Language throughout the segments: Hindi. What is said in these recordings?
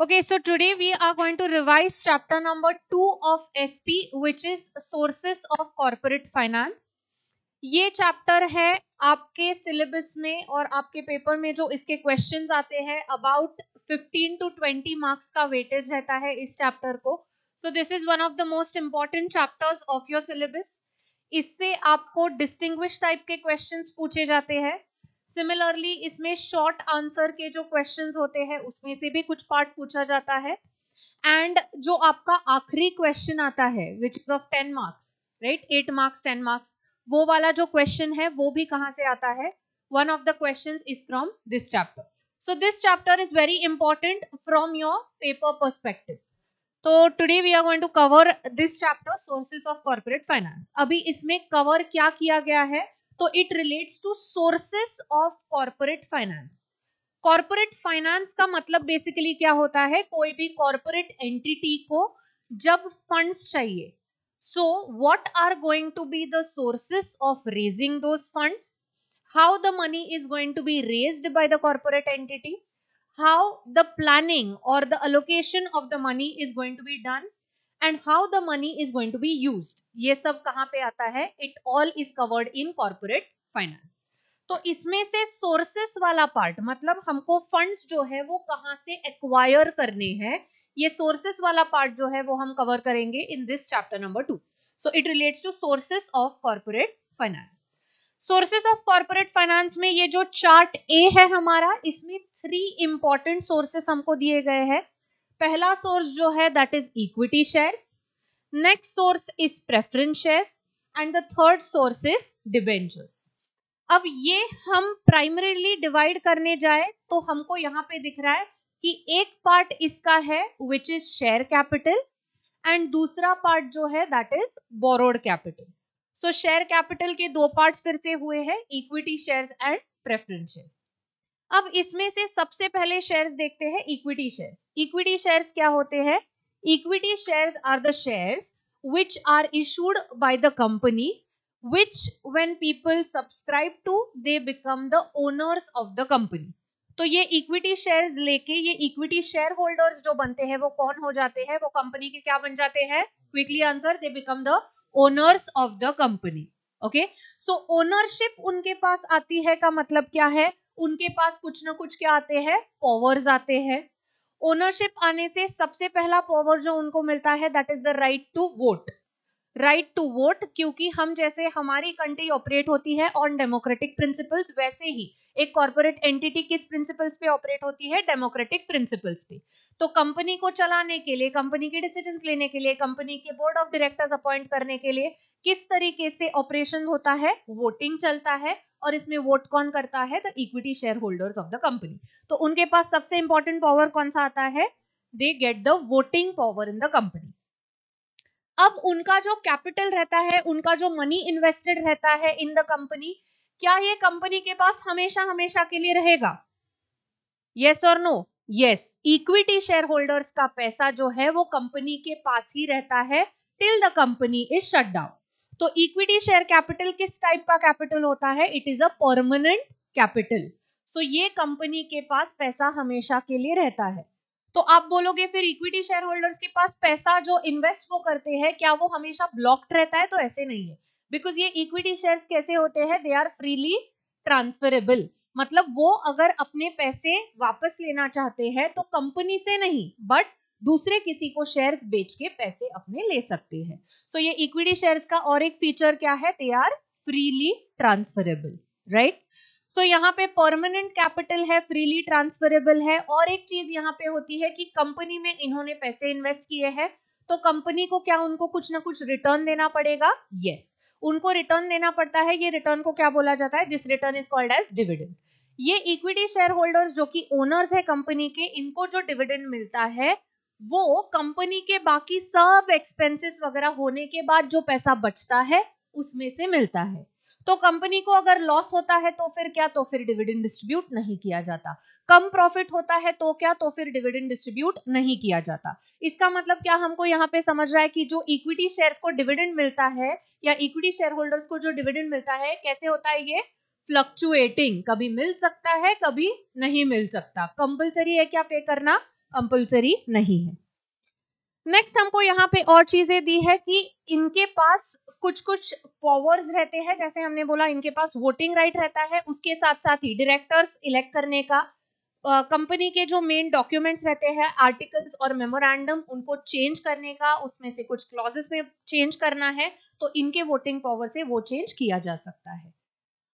Okay, so today we are going to revise chapter number 2 of SP, which is sources of corporate finance. ये चैप्टर है आपके सिलेबस में और आपके पेपर में जो इसके क्वेश्चंस आते हैं अबाउट 15 to 20 मार्क्स का वेटेज रहता है इस चैप्टर को. सो this is one of the most important chapters of your syllabus. इससे आपको डिस्टिंग्विश टाइप के क्वेश्चंस पूछे जाते हैं. सिमिलरली इसमें शॉर्ट आंसर के जो क्वेश्चंस होते हैं उसमें से भी कुछ पार्ट पूछा जाता है. एंड जो आपका आखिरी क्वेश्चन आता है which is of 10 marks, right, 8 marks 10 marks, वो वाला जो क्वेश्चन है वो भी कहां से आता है? One of the questions is from this chapter. So this chapter is very important from your paper perspective. तो today we are going to cover this chapter sources of corporate finance. अभी इसमें कवर क्या किया गया है? तो it relates to sources of corporate finance. Corporate finance का मतलब बेसिकली क्या होता है? कोई भी कॉर्पोरेट एंटिटी को जब फंड्स चाहिए, so what are going to be the sources of raising those funds, how the money is going to be raised by the corporate entity, how the planning or the allocation of the money is going to be done, and how the money is going to be used. ये सब कहाँ पे आता है? It all is covered in corporate finance. तो इसमें से सोर्सेस वाला पार्ट, मतलब हमको फंड्स जो है वो कहाँ से एक्वायर करने हैं, ये सोर्सेस वाला पार्ट जो है वो हम कवर करेंगे in this chapter number 2. So it relates to sources of corporate finance. Sources of corporate finance में ये जो चार्ट ए है हमारा, इसमें 3 इंपॉर्टेंट सोर्सेस हमको दिए गए हैं. पहला सोर्स जो है that is equity shares, next source is preference shares, and the third source is debentures. अब ये हम प्राइमरीली डिवाइड करने जाए तो हमको यहाँ पे दिख रहा है कि एक पार्ट इसका है which is share capital and दूसरा पार्ट जो है that is borrowed capital. So share capital के 2 पार्ट्स फिर से हुए हैं, equity shares and preference shares. अब इसमें से सबसे पहले शेयर्स देखते हैं, इक्विटी शेयर्स. इक्विटी शेयर्स क्या होते हैं? Equity shares are the shares which are issued by the company, which when people subscribe to they become the owners of the company. तो ये इक्विटी शेयर्स लेके ये इक्विटी शेयर होल्डर्स जो बनते हैं वो कौन हो जाते हैं? वो कंपनी के क्या बन जाते हैं? Quickly answer, they become the owners of the company. Okay, so ownership उनके पास आती है का मतलब क्या है? उनके पास कुछ ना कुछ क्या आते हैं? पावर्स आते हैं. ओनरशिप आने से सबसे पहला पावर जो उनको मिलता है that is the right to vote. Right to vote, क्योंकि हम जैसे हमारी कंट्री ऑपरेट होती है ऑन डेमोक्रेटिक प्रिंसिपल्स, वैसे ही एक कॉर्पोरेट एंटिटी किस प्रिंसिपल्स पे ऑपरेट होती है? डेमोक्रेटिक प्रिंसिपल्स पे. तो कंपनी को चलाने के लिए, कंपनी के डिसीजंस लेने के लिए, कंपनी के बोर्ड ऑफ डायरेक्टर्स अपॉइंट करने के लिए किस तरीके से ऑपरेशन होता है? वोटिंग चलता है. और इसमें वोट कौन करता है? The equity share holders of the company. तो उनके पास सबसे इंपॉर्टेंट पावर कौन सा आता है? They get the voting power in the company. अब उनका जो कैपिटल रहता है, उनका जो मनी इन्वेस्टेड रहता है इन द कंपनी, क्या ये कंपनी के पास हमेशा हमेशा के लिए रहेगा? यस और no? Yes. Equity share holders का पैसा जो है वो कंपनी के पास ही रहता है till the company is shut down. तो इक्विटी शेयर कैपिटल किस टाइप का कैपिटल होता है? It is a permanent capital. So ये कंपनी के पास पैसा हमेशा के लिए रहता है. तो आप बोलोगे फिर इक्विटी शेयर होल्डर्स के पास पैसा जो इन्वेस्ट वो करते हैं क्या वो हमेशा ब्लॉक्ड रहता है? तो ऐसे नहीं है, बिकॉज ये इक्विटी शेयर्स कैसे होते हैं? They are freely transferable. मतलब वो अगर अपने पैसे वापस लेना चाहते हैं तो कंपनी से नहीं बट दूसरे किसी को शेयर्स बेच के पैसे अपने ले सकते हैं. सो ये इक्विटी शेयर्स का और एक फीचर क्या है? They are freely transferable, right. So यहाँ पे परमानेंट कैपिटल है, फ्रीली ट्रांसफरेबल है. और एक चीज यहाँ पे होती है कि कंपनी में इन्होंने पैसे इन्वेस्ट किए हैं तो कंपनी को क्या उनको कुछ ना कुछ रिटर्न देना पड़ेगा? यस, उनको रिटर्न देना पड़ता है. ये रिटर्न को क्या बोला जाता है? This return is called as dividend. ये इक्विटी शेयर होल्डर्स जो कि ओनर्स है कंपनी के, इनको जो डिविडेंड मिलता है वो कंपनी के बाकी सब एक्सपेंसेस वगैरह होने के बाद जो पैसा बचता है उसमें से मिलता है. तो कंपनी को अगर लॉस होता है तो फिर क्या? तो फिर डिविडेंड डिस्ट्रीब्यूट नहीं किया जाता. कम प्रॉफिट होता है तो क्या? तो फिर डिविडेंड डिस्ट्रीब्यूट नहीं किया जाता. इसका मतलब क्या हमको यहाँ पे समझ रहा है कि जो इक्विटी शेयर्स को डिविडेंड मिलता है या इक्विटी शेयर होल्डर्स को जो डिविडेंड मिलता है कैसे होता है? ये फ्लक्चुएटिंग, कभी मिल सकता है कभी नहीं मिल सकता. कंपलसरी है क्या पे करना? कंपल्सरी नहीं है। नेक्स्ट हमको यहाँ पे और चीजें दी है कि इनके पास कुछ कुछ पावर्स रहते हैं, जैसे हमने बोला इनके पास वोटिंग राइट रहता है, उसके साथ साथ ही डायरेक्टर्स इलेक्ट करने का, कंपनी के जो मेन डॉक्यूमेंट्स रहते हैं आर्टिकल्स और मेमोरेंडम उनको चेंज करने का, उसमें से कुछ क्लॉजेस में चेंज करना है तो इनके वोटिंग पावर से वो चेंज किया जा सकता है।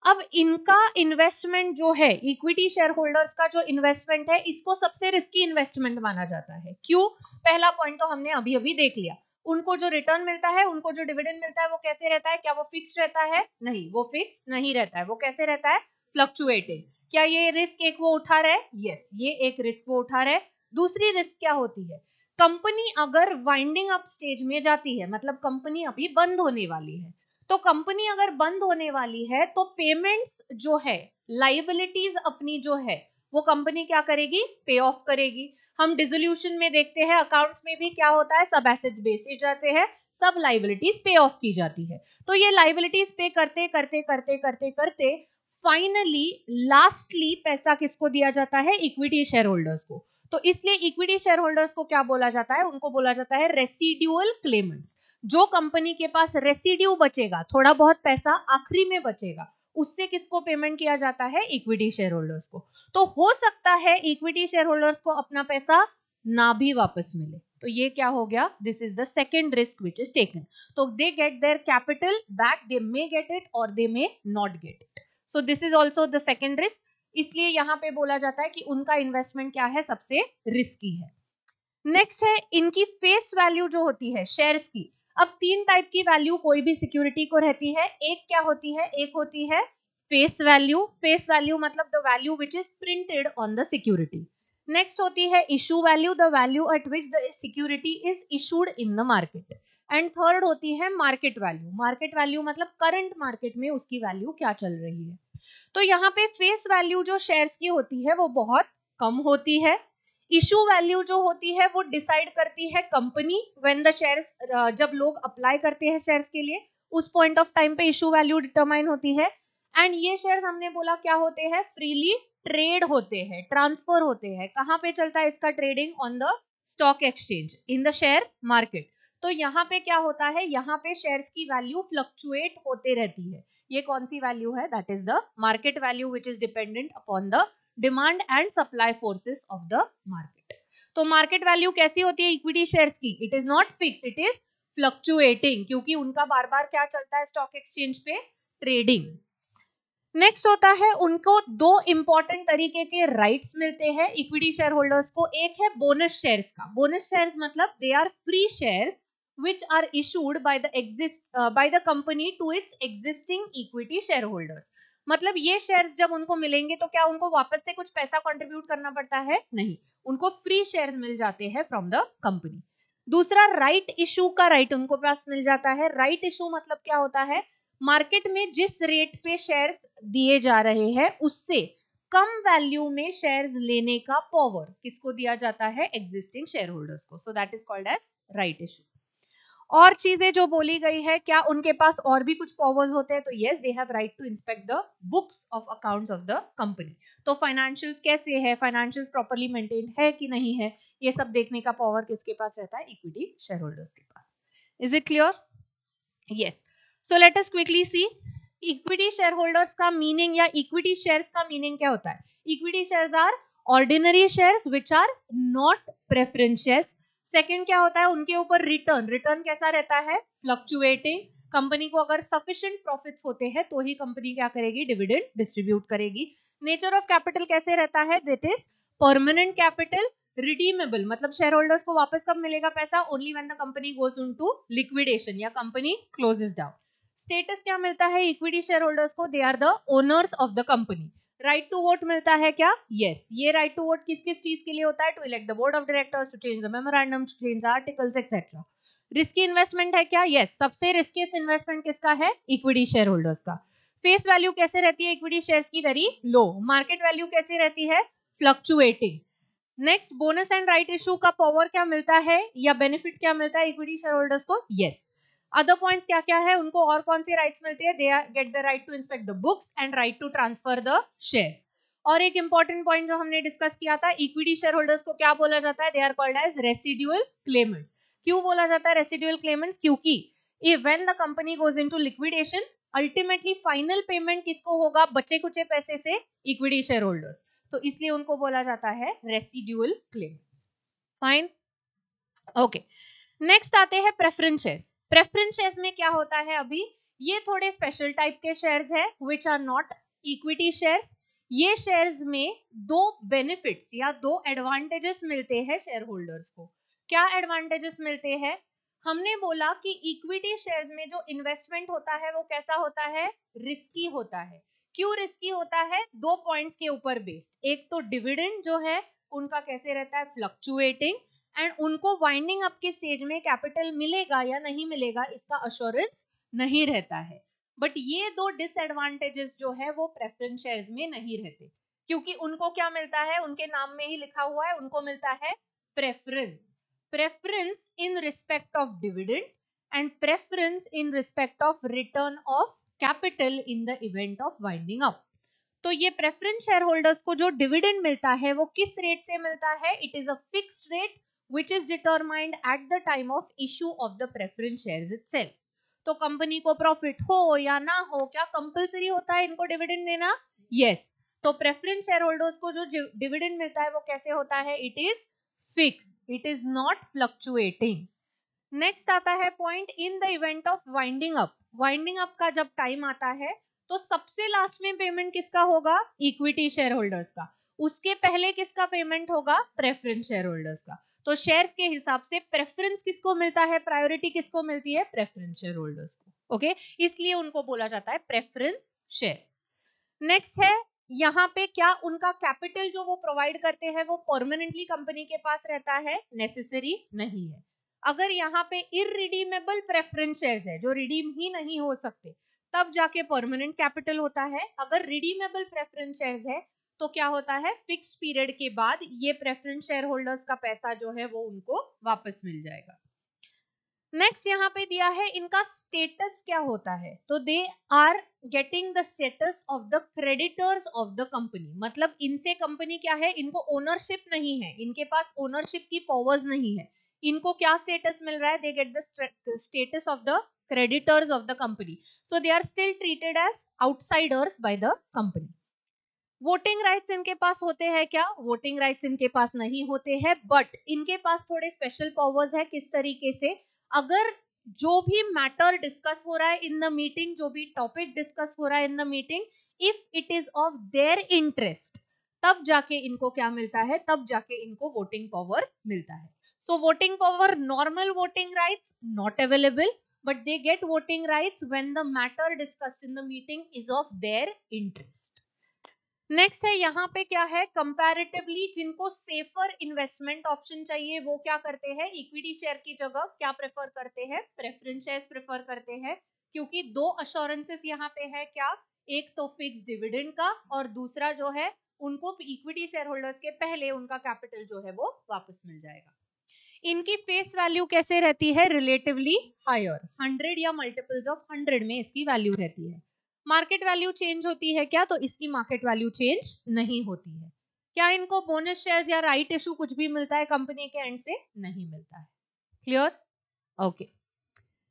अब इनका इन्वेस्टमेंट जो है, इक्विटी शेयर होल्डर्स का जो इन्वेस्टमेंट है, इसको सबसे रिस्की इन्वेस्टमेंट माना जाता है। क्यों? पहला पॉइंट तो हमने अभी अभी देख लिया, उनको जो रिटर्न मिलता है, उनको जो डिविडेंड मिलता है वो कैसे रहता है? क्या वो फिक्स्ड रहता है? नहीं, वो फिक्स्ड नहीं रहता है। वो कैसे रहता है? फ्लक्चुएटिंग। क्या ये रिस्क एक वो उठा रहे? यस, ये एक रिस्क वो उठा रहे। दूसरी रिस्क क्या होती है? कंपनी अगर वाइंडिंग अप स्टेज में जाती है, मतलब कंपनी अभी बंद होने वाली है, तो कंपनी अगर बंद होने वाली है तो पेमेंट्स जो है, लाइबिलिटीज अपनी जो है, वो कंपनी क्या करेगी? पे ऑफ करेगी। हम डिसोल्यूशन में देखते हैं, अकाउंट्स में भी क्या होता है? सब एसेट्स बेचे जाते हैं, सब लाइबिलिटीज पे ऑफ की जाती है। तो ये लाइबिलिटीज पे करते करते करते करते करते फाइनली लास्टली पैसा किसको दिया जाता है? इक्विटी शेयर होल्डर्स को। तो इसलिए इक्विटी शेयर होल्डर्स को क्या बोला जाता है? उनको बोला जाता है रेसिड्यूअल क्लेमेंट्स। जो कंपनी के पास रेसिड्यू बचेगा, थोड़ा बहुत पैसा आखिरी में बचेगा, उससे किसको पेमेंट किया जाता है? इक्विटी शेयर होल्डर्स को। तो हो सकता है इक्विटी शेयर होल्डर्स को अपना पैसा ना भी वापस मिले, तो ये क्या हो गया? This is the second risk which is taken. तो they get their capital back, they may get it or they may not get it. So this is also the second risk. इसलिए यहां पे बोला जाता है कि उनका इन्वेस्टमेंट क्या है? सबसे रिस्की है। नेक्स्ट है इनकी फेस वैल्यू जो होती है शेयर्स की। अब तीन टाइप की वैल्यू कोई भी सिक्योरिटी को रहती है। एक क्या होती है? एक होती है फेस वैल्यू। फेस वैल्यू मतलब the value which is printed on the security. Next होती है issue value, the value at which the security is issued in the market. And third होती है मार्केट वैल्यू। मार्केट वैल्यू मतलब करंट मार्केट में उसकी वैल्यू क्या चल रही है। तो यहाँ पे फेस वैल्यू जो शेयर्स की होती है वो बहुत कम होती है। इशू वैल्यू जो होती है वो डिसाइड करती है कंपनी, व्हेन द शेयर्स, जब लोग अप्लाई करते हैं शेयर्स के लिए, उस पॉइंट ऑफ टाइम पे इशू वैल्यू डिटरमाइन होती है। एंड ये शेयर्स हमने बोला क्या होते हैं? फ्रीली ट्रेड होते हैं, ट्रांसफर होते हैं। कहाँ पे चलता है इसका trading? On the stock exchange, in the share market. तो यहाँ पे क्या होता है? यहाँ पे शेयर्स की वैल्यू फ्लक्चुएट होते रहती है। ये कौन सी वैल्यू है? That is the market value which is dependent upon the demand and supply forces of the market. तो मार्केट वैल्यू कैसी होती है इक्विटी शेयर्स की? It is not fixed, it is fluctuating, क्योंकि उनका बार बार क्या चलता है स्टॉक एक्सचेंज पे? ट्रेडिंग। नेक्स्ट होता है उनको दो इंपॉर्टेंट तरीके के राइट्स मिलते हैं इक्विटी शेयर होल्डर्स को। एक है बोनस शेयर्स का। बोनस शेयर्स मतलब they are free shares which are issued by the company to its existing equity shareholders। मतलब ये शेयर्स जब उनको मिलेंगे तो क्या उनको वापस से कुछ पैसा कंट्रीब्यूट करना पड़ता है? नहीं, उनको फ्री शेयर्स मिल जाते हैं फ्रॉम द कंपनी। दूसरा राइट इशू का राइट उनको पास मिल जाता है। राइट इशू मतलब क्या होता है? मार्केट में जिस रेट पे शेयर्स दिए जा रहे हैं उससे कम वैल्यू में शेयर्स लेने का पावर किसको दिया जाता है? एग्जिस्टिंग शेयर होल्डर्स को। So that is called as right issue. और चीजें जो बोली गई है, क्या उनके पास और भी कुछ पावर्स होते हैं? तो yes, they have right to inspect the books of accounts of the company. तो फाइनेंशियल्स कैसे है, फाइनेंशियल्स प्रॉपर्ली मेंटेन है कि नहीं है, ये सब देखने का पावर किसके पास रहता है? इक्विटी शेयर होल्डर्स के पास। Is it clear? Yes. So let us quickly see equity share holders का मीनिंग या इक्विटी शेयर्स का मीनिंग क्या होता है। Equity shares are ordinary shares which are not preference shares. Second क्या होता है? उनके ऊपर रिटर्न। रिटर्न कैसा रहता है? फ्लक्चुएटिंग। कंपनी को अगर सफिशिएंट प्रॉफिट्स होते हैं तो ही कंपनी क्या करेगी? डिविडेंड डिस्ट्रीब्यूट करेगी। नेचर ऑफ कैपिटल कैसे रहता है? That is permanent capital. Redeemable मतलब शेयर होल्डर्स को वापस कब मिलेगा पैसा? Only when the company goes into liquidation या कंपनी क्लोजेस डाउन। स्टेटस क्या मिलता है इक्विटी शेयर होल्डर्स को? They are the owners of the company. Right to vote मिलता है क्या? यस। ये राइट टू वोट किस किस चीज के लिए होता है? To elect the board of directors, to change the memorandum, to change articles etcetera. Risky investment है क्या? यस। सबसे रिस्कीस्ट इन्वेस्टमेंट किसका है? इक्विटी शेयर होल्डर्स का। फेस वैल्यू कैसे रहती है इक्विटी शेयर्स की? Very low. मार्केट वैल्यू कैसी रहती है? Fluctuating. Next, bonus and right issue का पावर क्या मिलता है या बेनिफिट क्या मिलता है इक्विटी शेयर होल्डर्स को? यस। अदर पॉइंट्स क्या क्या है उनको? और कौन सी राइट्स मिलती है? They get the right to inspect the books and right to transfer the shares. और एक इंपॉर्टेंट पॉइंट जो हमने डिस्कस किया था, इक्विटी शेयर होल्डर्स को क्या बोला जाता है, they are called as residual claimants. क्यों बोला जाता है रेसिडुअल क्लेमेंट्स, क्योंकि when the company goes into liquidation ultimately final payment किसको होगा, बचे कुचे पैसे से, इक्विटी शेयर होल्डर्स, तो इसलिए उनको बोला जाता है residual Clements. Fine, okay. Next आते हैं प्रेफरेंस शेयर्स। प्रेफरेंस शेयर्स में क्या होता है, अभी ये थोड़े स्पेशल टाइप के शेयर्स है which are not equity shares. ये शेयर्स में दो बेनिफिट्स या दो एडवांटेजेस मिलते हैं शेयर होल्डर्स को। क्या एडवांटेजेस मिलते हैं, हमने बोला कि इक्विटी शेयर्स में जो इन्वेस्टमेंट होता है वो कैसा होता है, रिस्की होता है। क्यों रिस्की होता है, दो पॉइंट्स के ऊपर बेस्ड। एक तो डिविडेंड जो है उनका कैसे रहता है, फ्लक्चुएटिंग, एंड उनको वाइंडिंग अप के स्टेज में कैपिटल मिलेगा या नहीं मिलेगा इसका अश्योरेंस नहीं रहता है। बट ये दो डिसएडवांटेजेस जो है वो प्रेफरेंस शेयर्स में नहीं रहते, क्योंकि उनको क्या मिलता है, उनके नाम में ही लिखा हुआ है, उनको मिलता है preference. Preference in respect of dividend and preference in respect of return of capital in the event of winding up. तो ये प्रेफरेंस शेयर होल्डर्स को जो डिविडेंड मिलता है वो किस रेट से मिलता है, it is a fixed rate which is determined at the time of issue of the preference shares itself. तो कंपनी को प्रॉफिट हो या ना हो, क्या कंपलसरी होता है इनको डिविडेंड देना, यस। तो प्रेफरेंस शेयर होल्डर्स को जो डिविडेंड मिलता है वो कैसे होता है, it is fixed, it is not fluctuating. Next आता है point, in the event of winding up. Winding up का जब टाइम आता है तो सबसे लास्ट में पेमेंट किसका होगा, इक्विटी शेयर होल्डर्स का। उसके पहले किसका पेमेंट होगा, प्रेफरेंस शेयर होल्डर्स का। तो शेयर्स के हिसाब से प्रेफरेंस किसको मिलता है, प्रायोरिटी किसको मिलती है, प्रेफरेंस शेयर होल्डर्स को। ओके, इसलिए उनको बोला जाता है प्रेफरेंस शेयर्स। नेक्स्ट है, यहाँ पे क्या उनका कैपिटल जो वो प्रोवाइड करते हैं वो परमानेंटली कंपनी के पास रहता है, नेसेसरी नहीं है। अगर यहाँ पे इररिडीमेबल प्रेफरेंस शेयर्स है जो रिडीम ही नहीं हो सकते, तब जाके परमानेंट कैपिटल होता है। अगर रिडीमेबल प्रेफरेंस शेयर्स है तो क्या होता है, फिक्स पीरियड के बाद ये प्रेफरेंस शेयर होल्डर्स का पैसा जो है वो उनको वापस मिल जाएगा। नेक्स्ट यहाँ पे दिया है इनका स्टेटस क्या होता है, तो they are getting the status of the creditors of the company. मतलब इनसे कंपनी क्या है, इनको ओनरशिप नहीं है, इनके पास ओनरशिप की पावर्स नहीं है। इनको क्या स्टेटस मिल रहा है, they get the status of the creditors of the company, so they are still treated as outsiders by the company. Voting rights इनके पास होते हैं क्या, वोटिंग राइट्स इनके पास नहीं होते हैं, बट इनके पास थोड़े स्पेशल पावर्स है। किस तरीके से, अगर जो भी मैटर डिस्कस हो रहा है इन द मीटिंग, जो भी टॉपिक डिस्कस हो रहा है in the meeting, if it is of their interest, तब जाके इनको क्या मिलता है, तब जाके इनको वोटिंग पावर मिलता है। So voting power, normal voting rights not available, but they get voting rights when the matter discussed in the meeting is of their interest. Next है यहाँ पे क्या है, कंपैरेटिवली जिनको सेफर इन्वेस्टमेंट ऑप्शन चाहिए वो क्या करते हैं, इक्विटी शेयर की जगह क्या प्रेफर करते हैं, प्रेफरेंस शेयर्स प्रेफर करते हैं, क्योंकि दो अश्योरेंसेस यहाँ पे है क्या, एक तो फिक्स डिविडेंड का और दूसरा जो है उनको इक्विटी शेयर होल्डर्स के पहले उनका कैपिटल जो है वो वापस मिल जाएगा। इनकी फेस वैल्यू कैसे रहती है, रिलेटिवली हायर, 100 या मल्टीपल्स ऑफ 100 में इसकी वैल्यू रहती है। मार्केट वैल्यू चेंज होती है क्या, तो इसकी मार्केट वैल्यू चेंज नहीं होती है। क्या इनको बोनस शेयर्स या राइट इशू कुछ भी मिलता है कंपनी के एंड से, नहीं मिलता है। Clear, okay.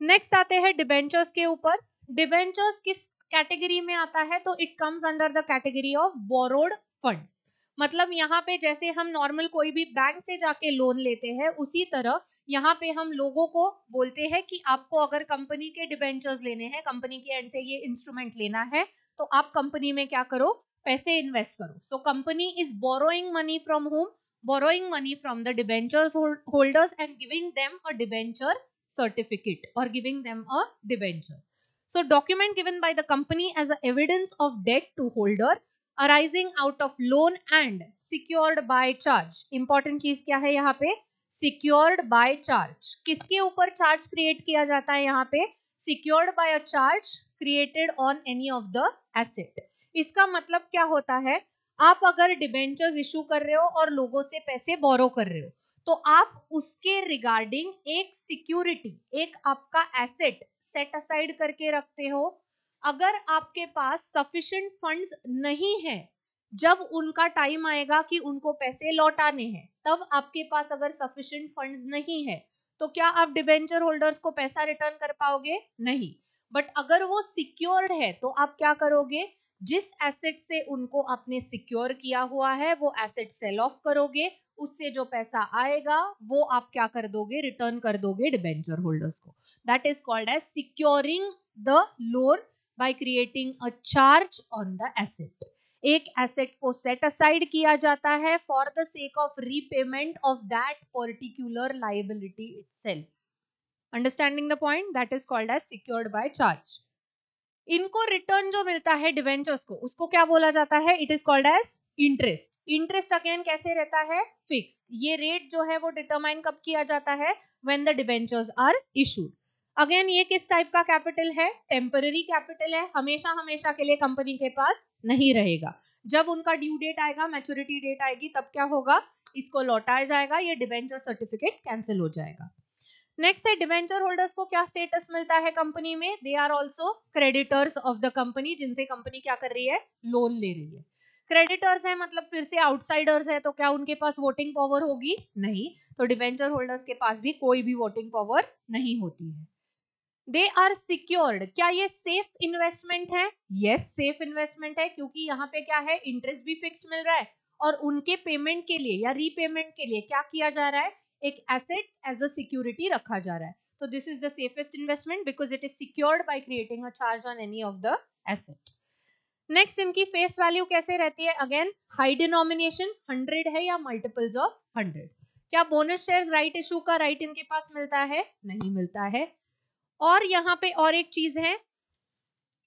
नेक्स्ट आते हैं डिबेंचर्स के ऊपर। डिबेंचर्स किस कैटेगरी में आता है, तो it comes under the category of borrowed funds. मतलब यहाँ पे जैसे हम नॉर्मल कोई भी बैंक से जाके लोन लेते हैं, उसी तरह यहाँ पे हम लोगों को बोलते हैं कि आपको अगर कंपनी के डिबेंचर्स लेने हैं, कंपनी के एंड से ये इंस्ट्रूमेंट लेना है, तो आप कंपनी में क्या करो, पैसे इन्वेस्ट करो। So company is borrowing money from home, borrowing money from the debentures holders and giving them a debenture certificate or giving them a debenture. So document given by the company as a evidence of debt to holder arising out of loan and secured by charge. Important चीज क्या है यहाँ पे, secured by charge। किसके ऊपर चार्ज क्रिएट किया जाता है यहाँ पे, secured by a charge created on any of the asset। इसका मतलब क्या होता है, आप अगर डिबेंचर्स इशू कर रहे हो और लोगों से पैसे बोरो कर रहे हो, तो आप उसके रिगार्डिंग एक सिक्योरिटी, एक आपका एसेट सेट असाइड करके रखते हो। अगर आपके पास सफिशिएंट फंड्स नहीं है जब उनका टाइम आएगा कि उनको पैसे लौटाने हैं, तब आपके पास अगर सफिशिएंट फंड्स नहीं है तो क्या आप डिबेंचर होल्डर्स को पैसा रिटर्न कर पाओगे? नहीं। बट अगर वो सिक्योर्ड है तो आप क्या करोगे? जिस एसेट से उनको आपने सिक्योर किया हुआ है वो एसेट सेल ऑफ करोगे, उससे जो पैसा आएगा वो आप क्या कर दोगे? रिटर्न कर दोगे डिबेंचर होल्डर्स को. That is called as securing the loan by creating a charge on the asset. एक एसेट को सेट असाइड किया जाता है for the sake of repayment of that particular liability itself. Understanding the point? That is called as secured by charge. इनको रिटर्न जो मिलता है डिवेंचर्स को, उसको क्या बोला जाता है? It is called as interest. Interest again कैसे रहता है? फिक्स्ड. ये रेट जो है वो डिटरमाइन कब किया जाता है? When the debentures are issued. Again ये किस टाइप का कैपिटल है? टेम्पररी कैपिटल है. हमेशा हमेशा के लिए कंपनी के पास नहीं रहेगा. जब उनका ड्यू डेट आएगा, मैच्योरिटी डेट आएगी, तब क्या होगा? इसको लौटाया जाएगा, ये डिवेंचर सर्टिफिकेट कैंसिल हो जाएगा. नेक्स्ट है डिवेंचर होल्डर्स को क्या स्टेटस मिलता है कंपनी में? They are also creditors of the company, जिनसे कंपनी क्या कर रही है? लोन ले रही है. क्रेडिटर्स है मतलब फिर से आउटसाइडर्स है, तो क्या उनके पास वोटिंग पावर होगी? नहीं. तो डिवेंचर होल्डर्स के पास भी कोई भी वोटिंग पावर नहीं होती है. They are secured. क्या ये सेफ इन्वेस्टमेंट है? यस, सेफ इन्वेस्टमेंट है, क्योंकि यहाँ पे क्या है? इंटरेस्ट भी फिक्स मिल रहा है और उनके पेमेंट के लिए या रीपेमेंट के लिए क्या किया जा रहा है? एक एसेट एज अ सिक्योरिटी रखा जा रहा है. तो this is the safest investment because it is secured by creating a charge on any of the asset. Next, इनकी फेस वैल्यू कैसे रहती है? अगेन हाई डिनोमिनेशन 100 है या मल्टीपल्स ऑफ 100. क्या बोनस शेयर्स राइट इशू का राइट इनके पास मिलता है? नहीं मिलता है. और यहाँ पे और एक चीज है,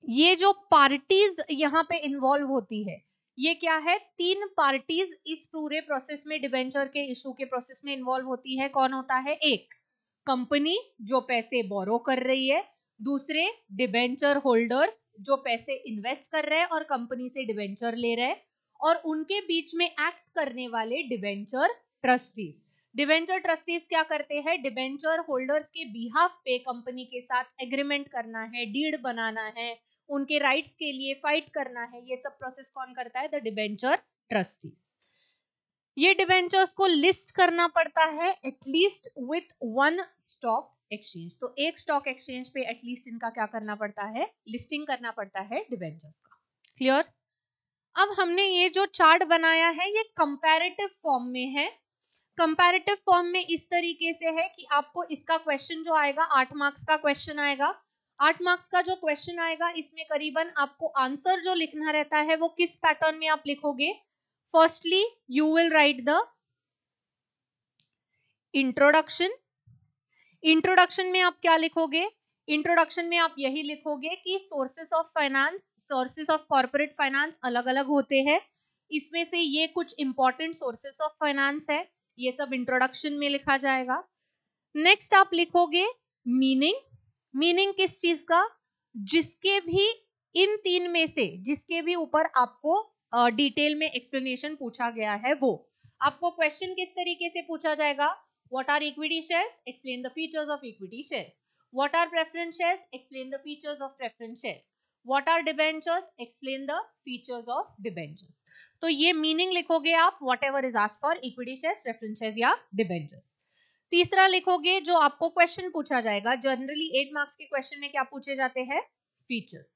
ये जो पार्टीज यहाँ पे इन्वॉल्व होती है, ये क्या है? 3 पार्टीज इस पूरे प्रोसेस में, डिबेंचर के इशू के प्रोसेस में इन्वॉल्व होती है. कौन होता है? एक कंपनी जो पैसे बोरो कर रही है, दूसरे डिबेंचर होल्डर्स जो पैसे इन्वेस्ट कर रहे हैं और कंपनी से डिबेंचर ले रहे हैं, और उनके बीच में एक्ट करने वाले डिबेंचर ट्रस्टीज. डिबेंचर ट्रस्टीज क्या करते हैं? डिबेंचर होल्डर्स के बिहाफ पे कंपनी के साथ एग्रीमेंट करना है, डीड बनाना है, उनके राइट्स के लिए फाइट करना है. ये सब प्रोसेस कौन करता है? The debenture trustees. ये डिबेंचर्स को लिस्ट करना पड़ता है एटलीस्ट विथ 1 स्टॉक एक्सचेंज. तो एक स्टॉक एक्सचेंज पे एटलीस्ट इनका क्या करना पड़ता है? लिस्टिंग करना पड़ता है डिबेंचर्स का. क्लियर? अब हमने ये जो चार्ट बनाया है ये कंपैरेटिव फॉर्म में है. कंपैरेटिव फॉर्म में इस तरीके से है कि आपको इसका क्वेश्चन जो आएगा 8 मार्क्स का क्वेश्चन आएगा. 8 मार्क्स का जो क्वेश्चन आएगा इसमें करीबन आपको आंसर जो लिखना रहता है वो किस पैटर्न में आप लिखोगे? Firstly you will write the introduction. Introduction में आप क्या लिखोगे? इंट्रोडक्शन में आप यही लिखोगे कि sources of finance, sources of corporate finance अलग अलग होते हैं, इसमें से ये कुछ इंपॉर्टेंट सोर्सेस ऑफ फाइनेंस है, ये सब इंट्रोडक्शन में लिखा जाएगा. नेक्स्ट आप लिखोगे मीनिंग. मीनिंग किस चीज का? जिसके भी इन 3 में से जिसके भी ऊपर आपको डिटेल में एक्सप्लेनेशन पूछा गया है वो. आपको क्वेश्चन किस तरीके से पूछा जाएगा? What are equity shares? Explain the features of equity shares. What are preference shares? Explain the features of preference shares. What are debentures? Explain the features of debentures. तो ये मीनिंग लिखोगे आप, whatever is asked for equity shares, preference shares या debentures. तीसरा लिखोगे जो आपको क्वेश्चन पूछा जाएगा. जनरली 8 मार्क्स के क्वेश्चन में क्या पूछे जाते हैं? फीचर्स.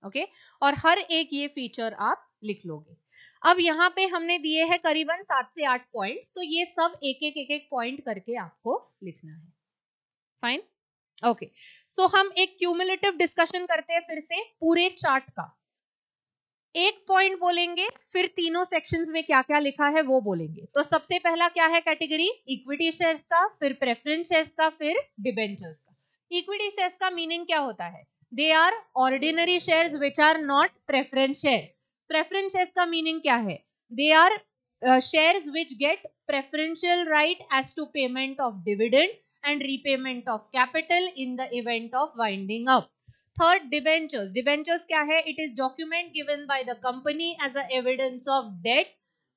ओके, और हर एक ये फीचर आप लिख लोगे. अब यहाँ पे हमने दिए हैं करीबन 7 से 8 पॉइंट्स, तो ये सब एक एक पॉइंट करके आपको लिखना है. फाइन. ओके, सो हम एक क्यूमुलेटिव डिस्कशन करते हैं फिर से पूरे चार्ट का. एक पॉइंट बोलेंगे, फिर तीनों सेक्शंस में क्या क्या लिखा है वो बोलेंगे. तो सबसे पहला क्या है कैटेगरी? इक्विटी शेयर्स का, फिर प्रेफरेंस शेयर्स का, फिर डिबेंचर्स का. इक्विटी शेयर्स का मीनिंग क्या होता है? They are ordinary shares which are not preference shares. Preference shares का मीनिंग क्या है? They are shares which get preferential right as to payment of dividend and repayment of capital in the event of winding up. Third, debentures. Debentures क्या है? It is document given by the company as a evidence of debt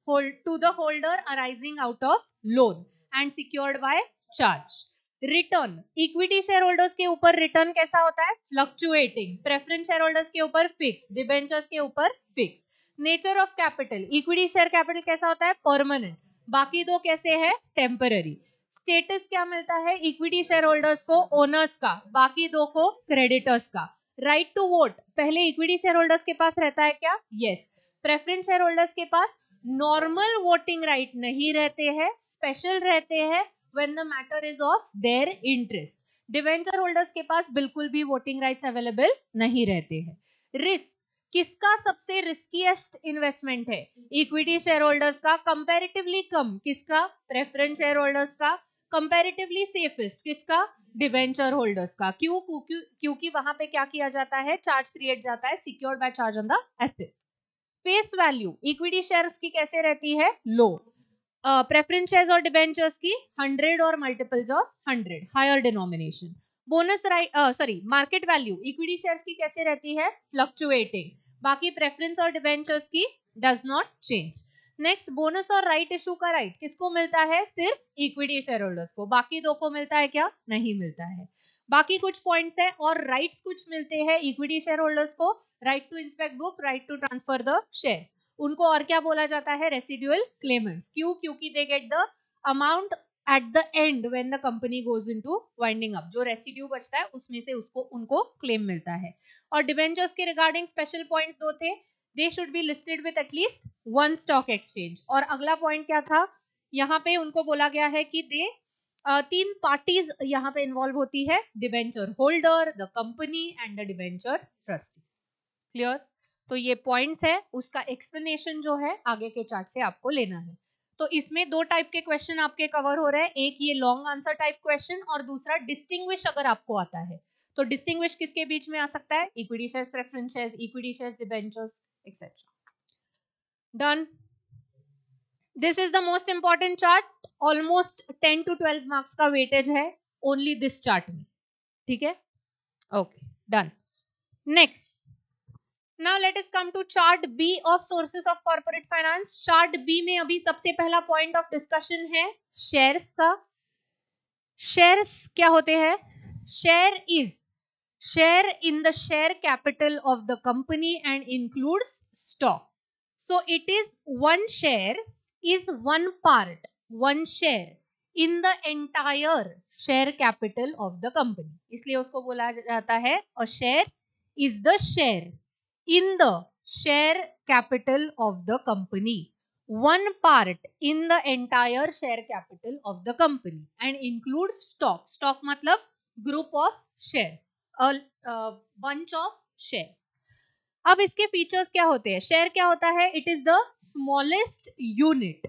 to the holder arising out of loan and secured by charge. Return. Equity shareholders के ऊपर return कैसा होता है? Fluctuating. Preference shareholders के ऊपर fixed. Debentures के ऊपर fixed. Nature of capital, equity share capital कैसा होता है? परमानेंट, बाकी दो कैसे है? टेम्पररी। स्टेटस क्या मिलता है इक्विटी शेयर होल्डर्स को? ओनर्स का, बाकी दो को क्रेडिटर्स का। राइट टू वोट पहले इक्विटी शेयर होल्डर्स के पास रहता है क्या? यस। प्रेफरेंस शेयर होल्डर्स के पास नॉर्मल वोटिंग राइट नहीं रहते हैं, स्पेशल रहते हैं when the matter is of their interest. Debenture holders के पास बिल्कुल भी वोटिंग राइट्स अवेलेबल नहीं रहते हैं। रिस्क, किसका सबसे रिस्कीएस्ट इन्वेस्टमेंट है? इक्विटी शेयर होल्डर्स का। कंपैरेटिवली कम किसका? प्रेफरेंस शेयर होल्डर्स का। कंपैरेटिवली सेफेस्ट किसका? डिवेंचर होल्डर्स का। क्यों? क्योंकि वहां पे क्या किया जाता है? चार्ज क्रिएट जाता है, secured by charge on the asset. Face value equity shares की कैसे रहती है? लो। प्रेफरेंस शेयर्स और डिबेंचर्स की 100 और multiples of 100, higher denomination. Bonus right market value equity shares की कैसे रहती है? फ्लक्चुएटिंग, बाकी प्रेफरेंस और डिबेंचर्स की does not change. Next, bonus और राइट इशू का राइट किसको मिलता है? सिर्फ इक्विटी शेयर होल्डर्स को, बाकी दो को मिलता है क्या? नहीं मिलता है। बाकी कुछ पॉइंट्स है और राइट्स कुछ मिलते हैं इक्विटी शेयर होल्डर्स को, right to inspect book, right to transfer the shares. उनको और क्या बोला जाता है? Residual claimants. क्यों? क्योंकि they get the amount at the end when the company goes into winding up, जो रेसिड्यू बचता है उसमें से उसको उनको क्लेम मिलता है। और डिबेंचर्स के रिगार्डिंग स्पेशल पॉइंट्स दो थे, they should be listed with at least 1 stock exchange. और अगला पॉइंट क्या था? यहाँ पे उनको बोला गया है कि दे 3 पार्टीज यहाँ पे इन्वॉल्व होती है, debenture holder, the company and the debenture trustees. Clear? तो ये पॉइंट्स है, उसका एक्सप्लेनेशन जो है आगे के चार्ट से आपको लेना है। तो इसमें 2 टाइप के क्वेश्चन आपके कवर हो रहे हैं, एक ये लॉन्ग आंसर टाइप क्वेश्चन और दूसरा डिस्टिंग्विश अगर आपको आता है तो डिस्टिंग्विश किसके बीच में आ सकता है? Equity shares, preference shares, equity shares, debentures etcetera. Done. This is the most important chart, almost 10 to 12 marks का वेटेज है ओनली दिस चार्ट में। ठीक है, okay, done. Next, now let us come to chart B of sources of corporate finance. chart B में अभी सबसे पहला point of discussion है shares का। shares क्या होते हैं? share is share in the share capital of the company and includes stock. so it is one share is one part, one share in the entire share capital of the company, इसलिए उसको बोला जाता है a share is the share in the share capital of the company, one part in the entire share capital of the company and includes stock. stock मतलब group of shares, a bunch of shares. अब इसके फीचर्स क्या होते हैं? शेयर क्या होता है? It is the smallest unit.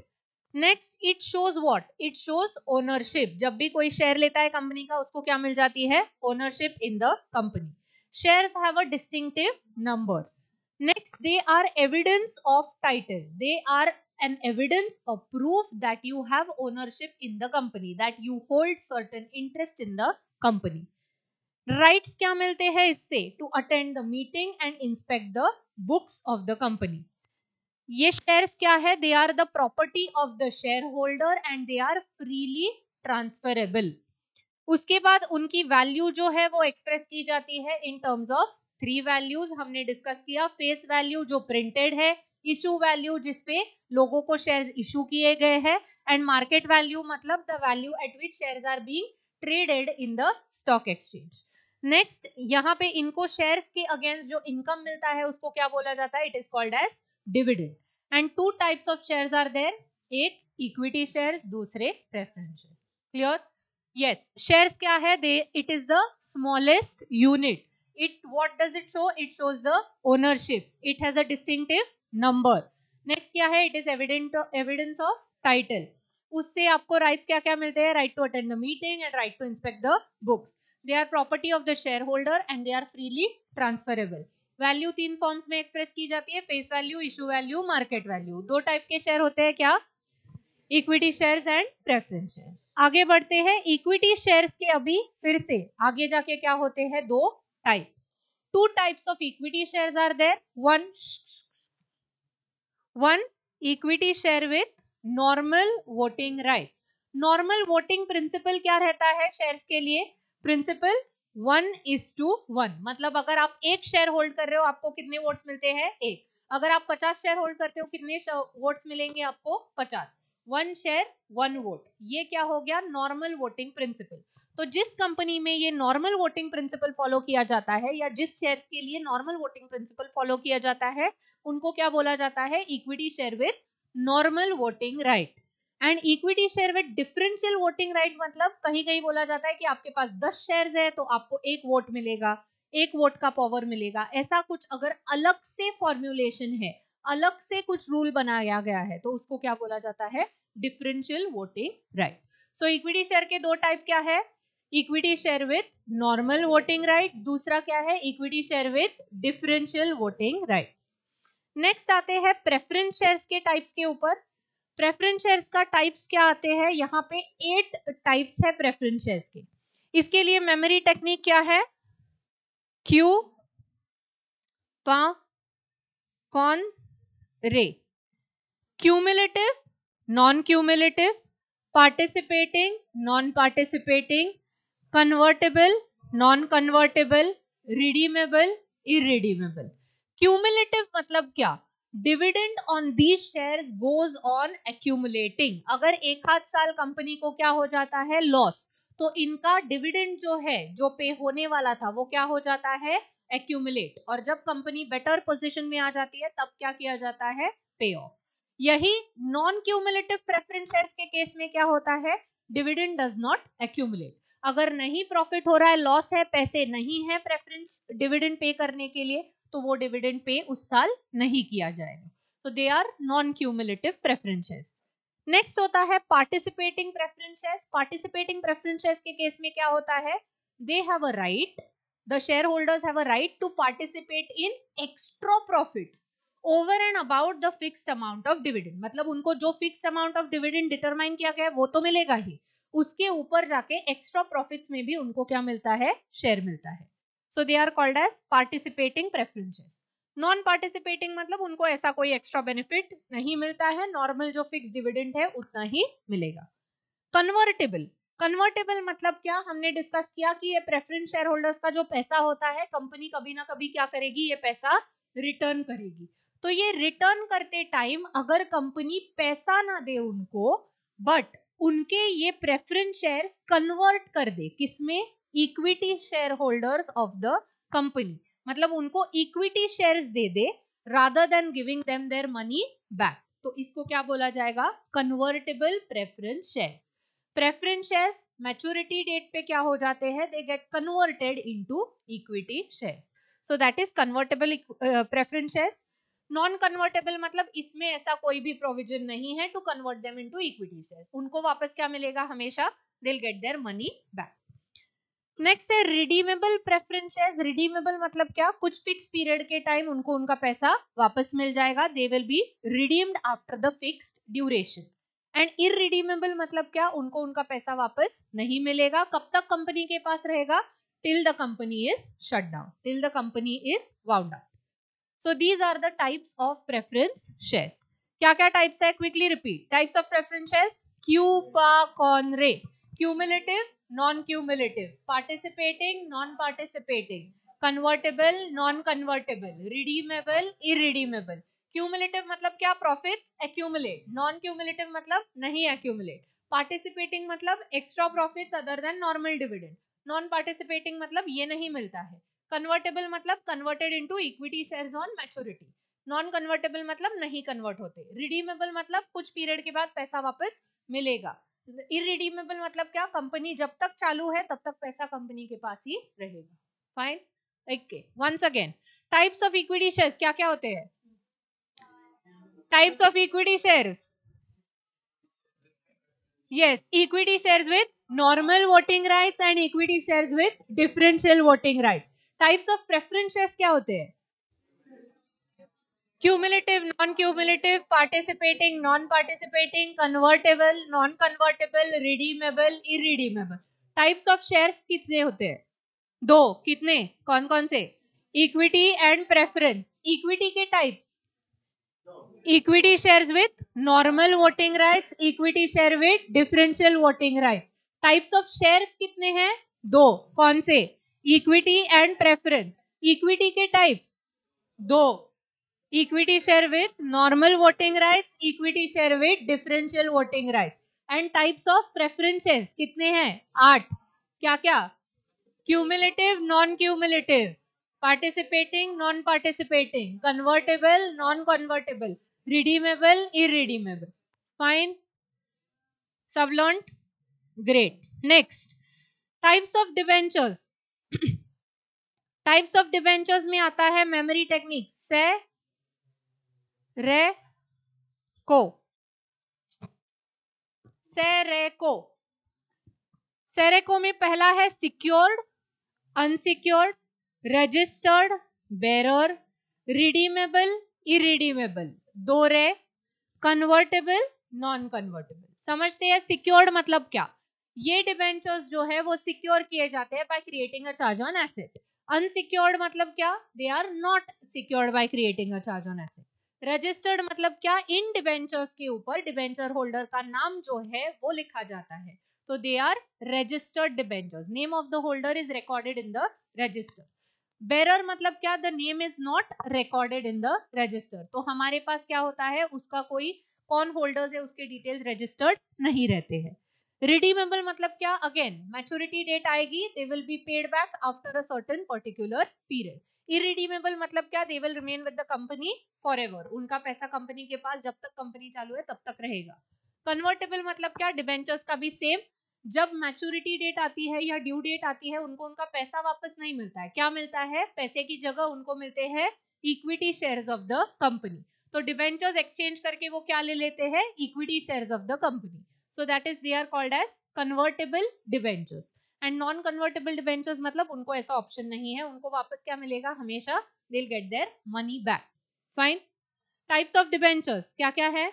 Next, it shows what? It shows ownership. जब भी कोई शेयर लेता है कंपनी का उसको क्या मिल जाती है? Ownership in the company. Shares have a distinctive number. Next, they are evidence of title. They are an evidence of proof that you have ownership in the company, that you hold certain interest in the company. Rights क्या मिलते हैं इससे? To attend the meeting and inspect the books of the company. ये shares क्या है? They are the property of the shareholder and they are freely transferable. उसके बाद उनकी वैल्यू जो है वो एक्सप्रेस की जाती है इन टर्म्स ऑफ 3 वैल्यूज हमने डिस्कस किया। फेस वैल्यू जो प्रिंटेड है, इशू वैल्यू जिसपे लोगों को शेयर्स इशू किए गए हैं, एंड मार्केट वैल्यू मतलब the value at which shares are being traded in the stock exchange. Next, यहाँ पे इनको शेयर्स के अगेंस्ट जो इनकम मिलता है उसको क्या बोला जाता है? It is called as dividend. And 2 types of shares are there, एक इक्विटी शेयर्स, दूसरे preference shares. Clear? Yes, shares क्या है? It is the smallest unit. What does it show? It shows the ownership. It has a distinctive number. Next क्या है? It is evidence of title. उससे आपको rights क्या क्या मिलते हैं? Right to attend the meeting and right to inspect the books. They are property of the shareholder and they are freely transferable. Value 3 forms में express की जाती है, face value, issue value, market value. 2 type के share होते हैं क्या? Equity shares and preference shares. आगे बढ़ते हैं, इक्विटी शेयर्स के अभी फिर से आगे जाके क्या होते हैं? 2 types. 2 types of equity shares are there. One equity share with normal voting rights. Normal voting principle क्या रहता है शेयर्स के लिए? प्रिंसिपल 1:1, मतलब अगर आप एक शेयर होल्ड कर रहे हो आपको कितने वोट्स मिलते हैं? 1। अगर आप 50 शेयर होल्ड करते हो कितने वोट्स मिलेंगे आपको? 50। 1 शेयर 1 वोट, ये क्या हो गया? Normal voting principle. तो जिस कंपनी में ये नॉर्मल वोटिंग प्रिंसिपल फॉलो किया जाता है या जिस शेयर्स के लिए नॉर्मल वोटिंग प्रिंसिपल फॉलो किया जाता है उनको क्या बोला जाता है? Equity share with normal voting right. And equity share with differential voting right मतलब कहीं कहीं बोला जाता है कि आपके पास 10 शेयर्स है तो आपको 1 वोट मिलेगा, 1 वोट का पावर मिलेगा। ऐसा कुछ अगर अलग से फॉर्म्युलेशन है, अलग से कुछ रूल बनाया गया है तो उसको क्या बोला जाता है? Differential voting right. So equity share के दो टाइप क्या है? Equity share with normal voting right, दूसरा क्या है? Equity share with differential voting right. Next आते हैं प्रेफरेंस शेयर्स के टाइप्स के ऊपर। प्रेफरेंस शेयर्स का टाइप्स क्या आते हैं? यहाँ पे 8 टाइप्स है प्रेफरेंस शेयर्स के। इसके लिए मेमोरी टेक्निक क्या है? क्यू पा कॉन रे। Cumulative, non cumulative, participating, non participating, convertible, non convertible, redeemable, irredeemable. Cumulative मतलब क्या? Dividend on these shares goes on accumulating. अगर एक आध साल कंपनी को क्या हो जाता है? लॉस, तो इनका डिविडेंड जो है, जो पे होने वाला था, वो क्या हो जाता है? एक्यूमुलेट। और जब कंपनी बेटर पोजीशन में आ जाती है तब क्या किया जाता है? पे ऑफ। यही नॉन क्यूमुलेटिव प्रेफरेंस शेयर्स के केस में क्या होता है? Dividend does not accumulate. अगर नहीं प्रॉफिट हो रहा है, लॉस है, पैसे नहीं है प्रेफरेंस डिविडेंड पे करने के लिए, तो वो डिविडेंड पे उस साल नहीं किया जाएगा। तो they are non cumulative preference shares. Next होता है participating preference shares. Participating preference shares के केस में क्या होता है? They have a right, the share holders have a right to participate in extra profits over and about the fixed amount of dividend. मतलब उनको जो fixed amount of dividend determine किया गया है वो तो मिलेगा ही, उसके ऊपर जाके एक्स्ट्रा प्रॉफिट्स में भी उनको क्या मिलता है? शेयर मिलता है। So they are called as participating preference shares. Non participating मतलब उनको ऐसा कोई एक्स्ट्रा बेनिफिट नहीं मिलता है, नॉर्मल जो फिक्स डिविडेंड है उतना ही मिलेगा। कन्वर्टेबल, कन्वर्टेबल मतलब क्या? हमने डिस्कस किया कि ये प्रेफरेंस शेयर होल्डर्स का जो पैसा होता है कंपनी कभी ना कभी क्या करेगी? ये पैसा रिटर्न करेगी। तो ये रिटर्न करते टाइम अगर कंपनी पैसा ना दे उनको, बट उनके ये प्रेफरेंस शेयर्स कन्वर्ट कर दे किसमें? Equity share holders of the company. मतलब उनको इक्विटी शेयर्स दे दे rather than giving them their money back, तो इसको क्या बोला जाएगा? Convertible preference shares. Preference shares maturity date पे क्या हो जाते हैं? They get converted into equity shares. So that is convertible preference shares. Non convertible मतलब इसमें ऐसा कोई भी प्रोविजन नहीं है to convert them into equity shares. उनको वापस क्या मिलेगा? हमेशा they will get there money back. Next है रिडीमेबल प्रेफरेंस शेयर्स। रिडीमेबल मतलब क्या? कुछ फिक्स पीरियड के टाइम उनको उनका पैसा वापस मिल जाएगा। दे will be redeemed after the fixed duration. And irredeemable मतलब क्या? उनको उनका पैसा वापस नहीं मिलेगा। कब तक कंपनी के पास रहेगा? Till the company is shut down, till the company is wound up. So these are the types of preference shares. क्या क्या टाइप्स है? Quickly repeat. Types of preference shares: क्यू पा कॉन रे, cumulative, non cumulative, participating, non participating, convertible, non convertible, redeemable, irredeemable. Cumulative मतलब क्या? Profits accumulate. नॉन क्यूमुलेटिव मतलब नहीं एक्यूमुलेट। पार्टिसिपेटिंग मतलब extra profits other than normal dividend. Non participating मतलब ये नहीं मिलता है। कन्वर्टेबल मतलब converted into equity shares on maturity. Non convertible मतलब नहीं कन्वर्ट होते। रिडीमेबल मतलब कुछ पीरियड के बाद पैसा वापस मिलेगा। इरिडीमेबल मतलब क्या? कंपनी जब तक चालू है तब तक पैसा कंपनी के पास ही रहेगा। Fine. Okay, once again, types of equity shares क्या क्या होते हैं? Types of equity shares, yes, equity shares with normal voting rights and equity shares with differential voting rights. Types of preference shares क्या होते हैं? Cumulative, non-cumulative, participating, non-participating, convertible, non-convertible, redeemable, irredeemable. Types of shares कितने होते हैं? दो। कितने? कौन कौन से? Equity and preference. Equity के types: equity shares with normal voting rights, equity share with differential voting rights. Types of shares कितने हैं? दो। कौन से? Equity and preference. इक्विटी के टाइप्स दो, equity share with normal voting rights, equity share with differential voting right. And types of preferences कितने हैं? 8। क्या क्या? Cumulative, non cumulative, participating, non participating, convertible, non convertible, redeemable, irredeemable. Fine, सब learned? Great. Next, types of debentures. Types of debentures में आता है मेमोरी टेक्निक से रे को, सेरेको। सेरेको में पहला है secured, unsecured, registered, bearer, redeemable, irredeemable. 2 रे, कन्वर्टेबल, नॉन कन्वर्टेबल। समझते हैं सिक्योर्ड मतलब क्या? ये डिबेंचर्स जो है वो सिक्योर किए जाते हैं by creating a charge on asset. Unsecured मतलब क्या? They are not secured by creating a charge on asset. Registered मतलब क्या? इन डिबेंचर्स के ऊपर डिबेंचर होल्डर का नाम जो है वो लिखा जाता है, तो they are registered debentures. Name of the holder is recorded in the register. Bearer मतलब क्या? The name is not recorded in the register. तो हमारे पास क्या होता है, उसका कोई कौन होल्डर्स है उसके डिटेल्स रजिस्टर्ड नहीं रहते हैं। रिडीमेबल मतलब क्या? अगेन मैच्योरिटी डेट आएगी, दे will be paid back after a certain particular period. Irredeemable मतलब क्या? They will remain with the company forever. उनका पैसा कंपनी के पास जब तक कंपनी चालू है तब तक रहेगा। कन्वर्टेबल मतलब क्या? डिबेंचर्स का भी सेम, जब मैच्योरिटी डेट आती है या ड्यू डेट आती है उनको उनका पैसा वापस नहीं मिलता है। क्या मिलता है? पैसे की जगह उनको मिलते हैं equity shares of the company. तो डिबेंचर्स एक्सचेंज करके वो क्या ले लेते हैं? Equity shares of the company. So that is they are called as convertible debentures. And non convertible debentures मतलब उनको ऐसा ऑप्शन नहीं है, उनको वापस क्या मिलेगा? हमेशा they will get there money back. Fine. Types of debentures क्या क्या है?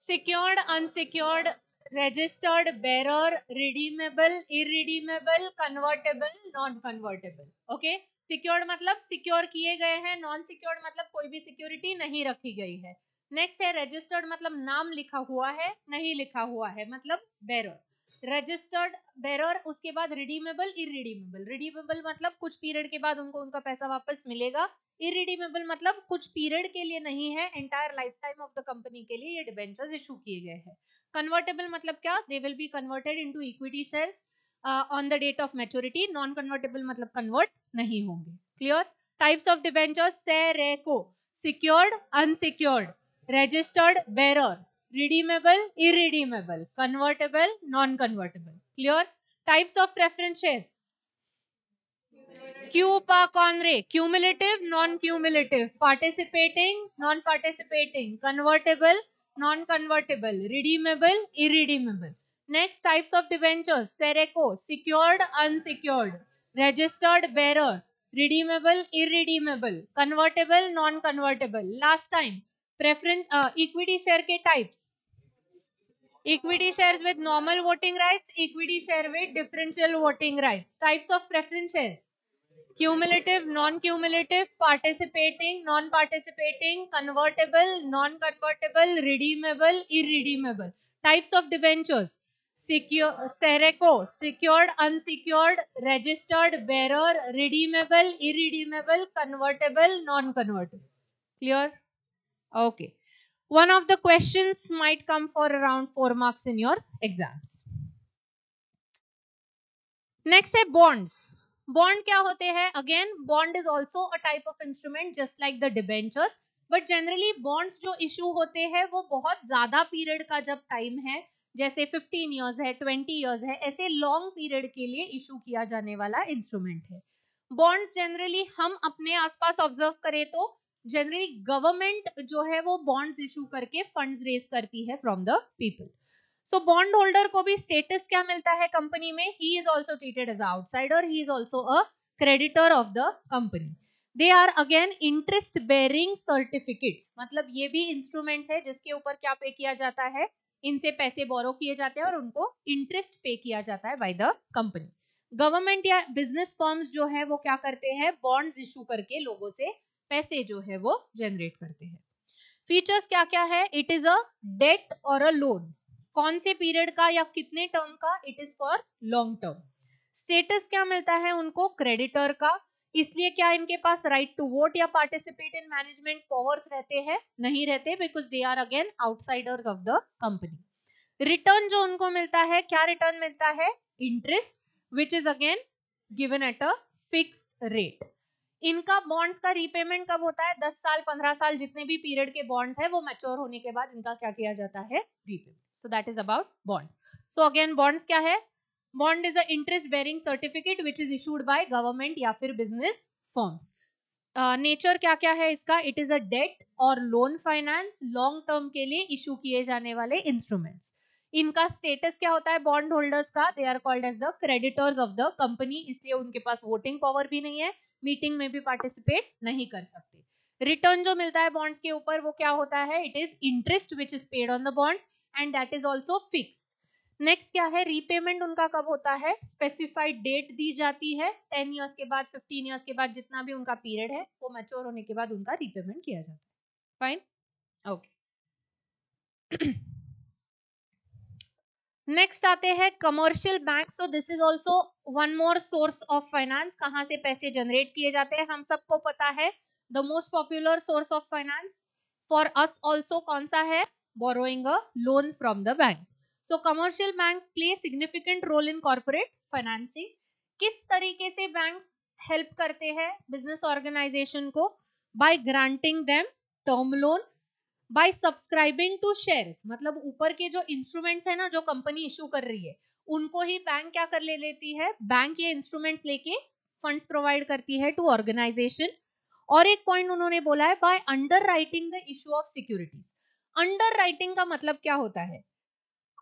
Secured, unsecured, registered, bearer, redeemable, irredeemable, convertible, non convertible। Okay, secured मतलब सिक्योर किए गए हैं, नॉन सिक्योर्ड मतलब कोई भी सिक्योरिटी नहीं रखी गई है। नेक्स्ट है रजिस्टर्ड मतलब नाम लिखा हुआ है, नहीं लिखा हुआ है, मतलब बेरर। रजिस्टर्ड, बेरर, उसके बाद रिडीमेबल, इरिडीमेबल। रिडीमेबल मतलब कुछ पीरियड के बाद उनको उनका पैसा वापस मिलेगा। इरिडीमेबल मतलब कुछ पीरियड के लिए नहीं है, entire life time of the company के लिए ये डिबेंचर्स इशू किए गए हैं। कन्वर्टेबल मतलब क्या? They will be converted into equity shares on the date of maturity. Non convertible मतलब कन्वर्ट नहीं होंगे। क्लियर? टाइप्स ऑफ डिबेंचर्स सेरेको, secured, unsecured, registered, bearer, redeemable, irredeemable, convertible, non-convertible. Clear? Types of preferences. Cupa conre, cumulative, non-cumulative, participating, non-participating, convertible, non-convertible, redeemable, irredeemable. Next, types of debentures. Sereco, secured, unsecured, registered, bearer, redeemable, irredeemable, convertible, non-convertible. Last time, preference, equity share के types. Equity shares with normal voting rights, equity share with differential voting rights. Types of preferences. Cumulative, non-cumulative, participating, non-participating, convertible, non-convertible, redeemable, irredeemable. Types of debentures. Secure, Sereco, secured, unsecured, registered, bearer, redeemable, irredeemable, convertible, non-convertible. Clear? Okay. One of the questions might come for around 4 marks in your exams. Next है bonds. Bond क्या होते हैं? Again, bond is also a type of instrument just like the debentures. But generally bonds जो issue होते हैं वो बहुत ज़्यादा period का जब time है, जैसे 15 years है, 20 years है, ऐसे long period के लिए issue किया जाने वाला instrument है. Bonds generally हम अपने आसपास observe करें तो जनरली गवर्नमेंट जो है वो बॉन्ड्स इशू करके फंड्स रेज करती है from the people. So bond holder को भी स्टेटस क्या मिलता है कंपनी में? He is also treated as outsider, he is also a creditor of the company. They are again interest bearing certificates, मतलब ये भी इंस्ट्रूमेंट्स है जिसके ऊपर क्या पे किया जाता है? इनसे पैसे बोरो किए जाते हैं और उनको इंटरेस्ट पे किया जाता है बाय द कंपनी। गवर्नमेंट या बिजनेस फर्म्स जो है वो क्या करते हैं? बॉन्ड्स इशू करके लोगों से पैसे जो है वो जनरेट करते हैं। फीचर्स क्या क्या है? इट इज अ डेट और अ लोन। कौन से पीरियड का या कितने टर्म का? It is for long term. Status क्या मिलता है उनको? क्रेडिटर का। इसलिए क्या इनके पास राइट टू वोट या पार्टिसिपेट इन मैनेजमेंट पावर्स रहते हैं? नहीं रहते, because they are again outsiders of the company. Return जो उनको मिलता है, क्या रिटर्न मिलता है? Interest, which is again given at a fixed rate. इनका बॉन्ड्स का रीपेमेंट कब होता है? 10 साल 15 साल जितने भी पीरियड के बॉन्ड्स है वो मैच्योर होने के बाद इनका क्या किया जाता है? Repayment. So that is about bonds. So again bonds क्या है? Bond is a interest bearing certificate which is issued by government या फिर बिजनेस फर्म्स। नेचर क्या क्या है इसका? इट इज अ डेट और लोन फाइनेंस, लॉन्ग टर्म के लिए इशू किए जाने वाले इंस्ट्रूमेंट्स। इनका स्टेटस क्या होता है बॉन्ड होल्डर्स का? They are called as the creditors of the company, इसलिए उनके पास वोटिंग पावर भी नहीं है, मीटिंग में भी पार्टिसिपेट नहीं कर सकते। रिटर्न जो मिलता है बॉन्ड्स के ऊपर वो क्या होता है? It is interest which is paid on the bonds and that is also fixed. Next क्या है? रीपेमेंट उनका कब होता है? स्पेसिफाइड डेट दी जाती है, 10 इयर्स के बाद, 15 इयर्स के बाद, जितना भी उनका पीरियड है वो मैच्योर होने के बाद उनका रीपेमेंट किया जाता है। Fine, okay. नेक्स्ट आते हैं commercial bank. So this is also one more source of finance. कहां से पैसे जनरेट किए जाते हैं हम सबको पता है, the most popular source of finance for us also कौन सा है? Borrowing a loan from the bank. So commercial bank play significant role in corporate financing. किस तरीके से बैंक्स हेल्प करते हैं बिजनेस ऑर्गेनाइजेशन को? By granting them term loan, by subscribing to shares, मतलब ऊपर के जो इंस्ट्रूमेंट्स है ना जो कंपनी इशू कर रही है उनको ही बैंक क्या कर ले लेती है? बैंक ये इंस्ट्रूमेंट्स लेके फंड्स प्रोवाइड करती है टू ऑर्गेनाइजेशन। और एक पॉइंट उन्होंने बोला है by under writing the issue of securities. Under writing का मतलब क्या होता है?